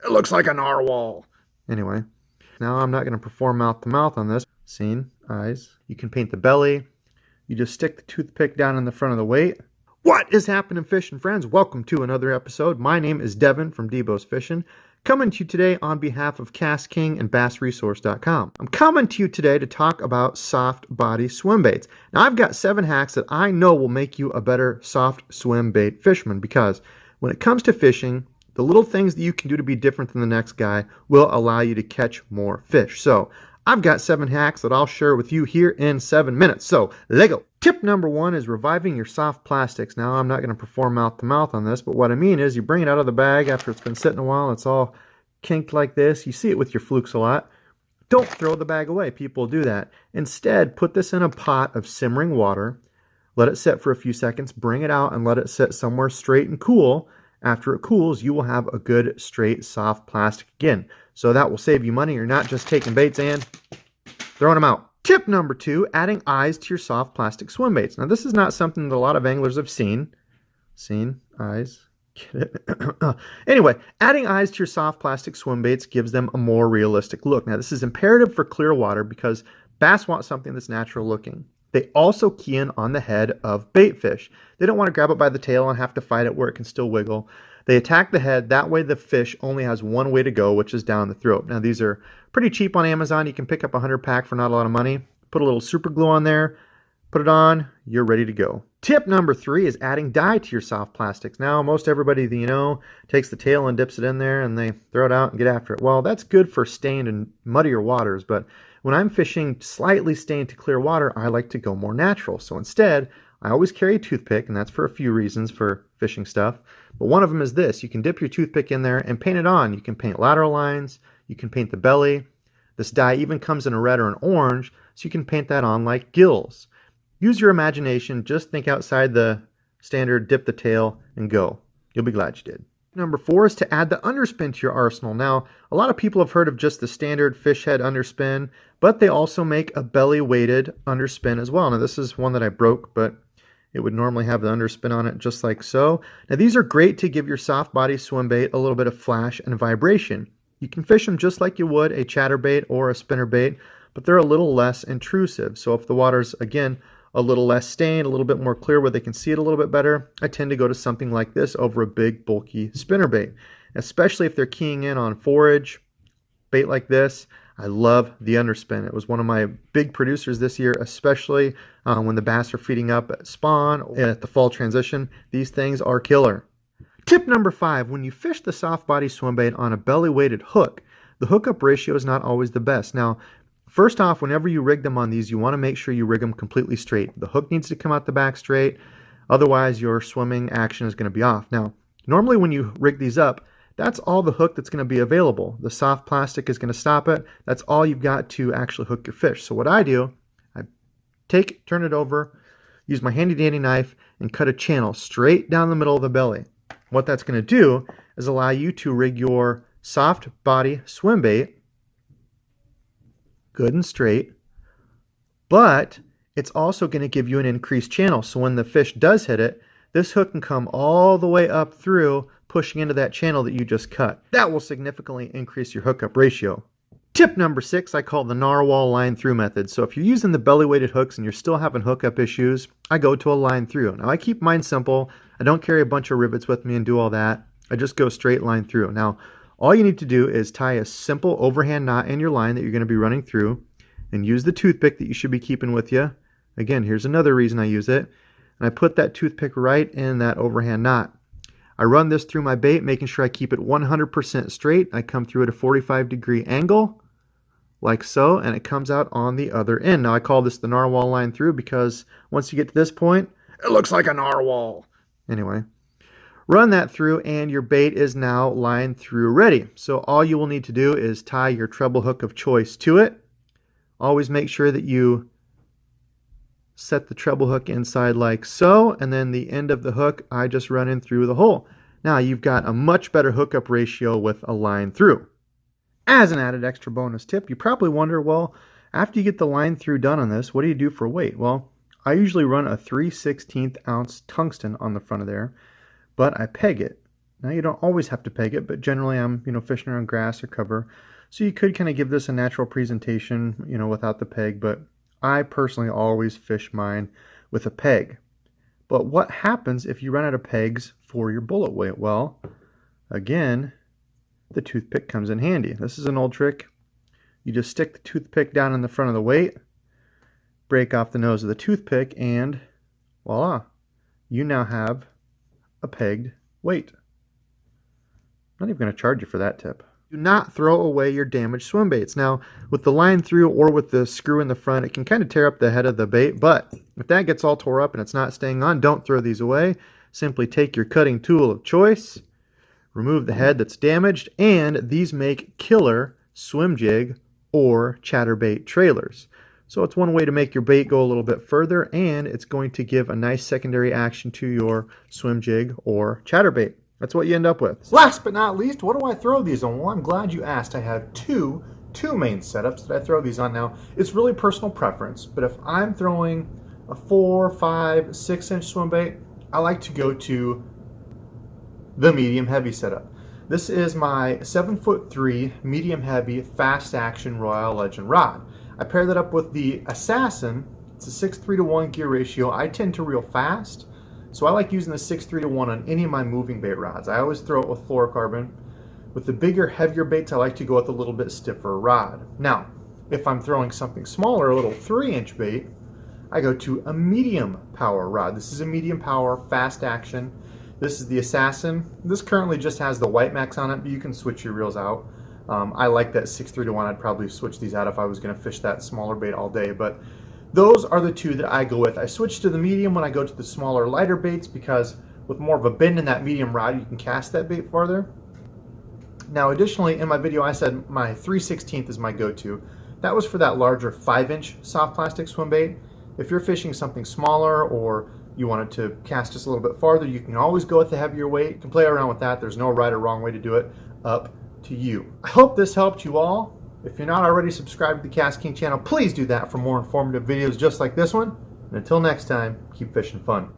It looks like a narwhal. Anyway, now I'm not going to perform mouth to mouth on this. Seen, eyes. You can paint the belly. You just stick the toothpick down in the front of the weight. What is happening, fishing friends? Welcome to another episode. My name is Devin from Debo's Fishing, coming to you today on behalf of Cast King and BassResource.com. I'm coming to you today to talk about soft body swim baits. Now, I've got 7 hacks that I know will make you a better soft swim bait fisherman, because when it comes to fishing, the little things that you can do to be different than the next guy will allow you to catch more fish. So I've got 7 hacks that I'll share with you here in 7 minutes. So let's go. Tip number 1 is reviving your soft plastics. Now, I'm not going to perform mouth to mouth on this, but what I mean is you bring it out of the bag after it's been sitting a while. It's all kinked like this. You see it with your flukes a lot. Don't throw the bag away. People do that. Instead, put this in a pot of simmering water. Let it sit for a few seconds. Bring it out and let it sit somewhere straight and cool. After it cools, you will have a good, straight, soft plastic again. So that will save you money. You're not just taking baits and throwing them out. Tip number 2, adding eyes to your soft plastic swim baits. Now, this is not something that a lot of anglers have seen. Seen, eyes, get it? Anyway, adding eyes to your soft plastic swim baits gives them a more realistic look. Now, this is imperative for clear water because bass want something that's natural looking. They also key in on the head of bait fish. They don't want to grab it by the tail and have to fight it where it can still wiggle. They attack the head. That way the fish only has one way to go, which is down the throat. Now, these are pretty cheap on Amazon. You can pick up a 100 pack for not a lot of money. Put a little super glue on there. Put it on. You're ready to go. Tip number 3 is adding dye to your soft plastics. Now, most everybody that you know takes the tail and dips it in there and they throw it out and get after it. Well, that's good for stained and muddier waters, but when I'm fishing slightly stained to clear water, I like to go more natural. So instead, I always carry a toothpick, and that's for a few reasons for fishing stuff. But one of them is this. You can dip your toothpick in there and paint it on. You can paint lateral lines. You can paint the belly. This dye even comes in a red or an orange, so you can paint that on like gills. Use your imagination. Just think outside the standard, dip the tail, and go. You'll be glad you did. Number 4 is to add the underspin to your arsenal. Now, a lot of people have heard of just the standard fish head underspin, but they also make a belly-weighted underspin as well. Now, this is one that I broke, but it would normally have the underspin on it just like so. Now, these are great to give your soft body swim bait a little bit of flash and vibration. You can fish them just like you would a chatterbait or a spinnerbait, but they're a little less intrusive. So if the water's, again, a little less stained, a little bit more clear where they can see it a little bit better, I tend to go to something like this over a big, bulky spinnerbait. Especially if they're keying in on forage, bait like this, I love the underspin. It was one of my big producers this year, especially when the bass are feeding up at spawn or at the fall transition. These things are killer. Tip number 5, when you fish the soft body swim bait on a belly-weighted hook, the hookup ratio is not always the best. Now, first off, whenever you rig them on these, you want to make sure you rig them completely straight. The hook needs to come out the back straight. Otherwise, your swimming action is going to be off. Now, normally when you rig these up, that's all the hook that's going to be available. The soft plastic is going to stop it. That's all you've got to actually hook your fish. So what I do, I turn it over, use my handy dandy knife, and cut a channel straight down the middle of the belly. What that's going to do is allow you to rig your soft body swim bait good and straight, but it's also going to give you an increased channel. So when the fish does hit it, this hook can come all the way up through, pushing into that channel that you just cut. That will significantly increase your hookup ratio. Tip number 6, I call the narwhal line through method. So if you're using the belly weighted hooks and you're still having hookup issues, I go to a line through. Now, I keep mine simple. I don't carry a bunch of rivets with me and do all that. I just go straight line through. Now, all you need to do is tie a simple overhand knot in your line that you're going to be running through, and use the toothpick that you should be keeping with you. Again, here's another reason I use it. And I put that toothpick right in that overhand knot. I run this through my bait, making sure I keep it 100% straight. I come through at a 45-degree angle, like so, and it comes out on the other end. Now, I call this the narwhal line through because once you get to this point, it looks like a narwhal. Anyway, run that through and your bait is now lined through ready. So all you will need to do is tie your treble hook of choice to it. Always make sure that you set the treble hook inside like so, and then the end of the hook, I just run in through the hole. Now you've got a much better hookup ratio with a line through. As an added extra bonus tip, you probably wonder, well, after you get the line through done on this, what do you do for weight? Well, I usually run a 3/16 ounce tungsten on the front of there, but I peg it. Now you don't always have to peg it, but generally I'm, fishing around grass or cover. So you could kind of give this a natural presentation, without the peg, but I personally always fish mine with a peg. But what happens if you run out of pegs for your bullet weight? Well, again, the toothpick comes in handy. This is an old trick. You just stick the toothpick down in the front of the weight, break off the nose of the toothpick, and voila, you now have a pegged weight. I'm not even going to charge you for that tip. Do not throw away your damaged swim baits. Now, with the line through or with the screw in the front, it can kind of tear up the head of the bait, but if that gets all tore up and it's not staying on, don't throw these away. Simply take your cutting tool of choice, remove the head that's damaged, and these make killer swim jig or chatterbait trailers. So it's one way to make your bait go a little bit further, and it's going to give a nice secondary action to your swim jig or chatterbait. That's what you end up with. Last but not least, what do I throw these on? Well, I'm glad you asked. I have two main setups that I throw these on. Now, it's really personal preference, but if I'm throwing a 4, 5, 6-inch swim bait, I like to go to the medium heavy setup. This is my 7'3" medium heavy fast action Royale Legend rod. I pair that up with the Assassin. It's a 6:3 to 1 gear ratio. I tend to reel fast, so I like using the 6:3 to 1 on any of my moving bait rods. I always throw it with fluorocarbon. With the bigger, heavier baits, I like to go with a little bit stiffer rod. Now, if I'm throwing something smaller, a little 3-inch bait, I go to a medium power rod. This is a medium power fast action. This is the Assassin. This currently just has the White Max on it, but you can switch your reels out. I like that 6:3 to 1. I'd probably switch these out if I was going to fish that smaller bait all day, but those are the two that I go with. I switch to the medium when I go to the smaller, lighter baits because with more of a bend in that medium rod, you can cast that bait farther. Now, additionally, in my video, I said my 3/16 is my go-to. That was for that larger 5-inch soft plastic swim bait. If you're fishing something smaller or you wanted to cast just a little bit farther, you can always go with the heavier weight. You can play around with that. There's no right or wrong way to do it. Up to you. I hope this helped you all. If you're not already subscribed to the KastKing channel, please do that for more informative videos just like this one. And until next time, keep fishing fun.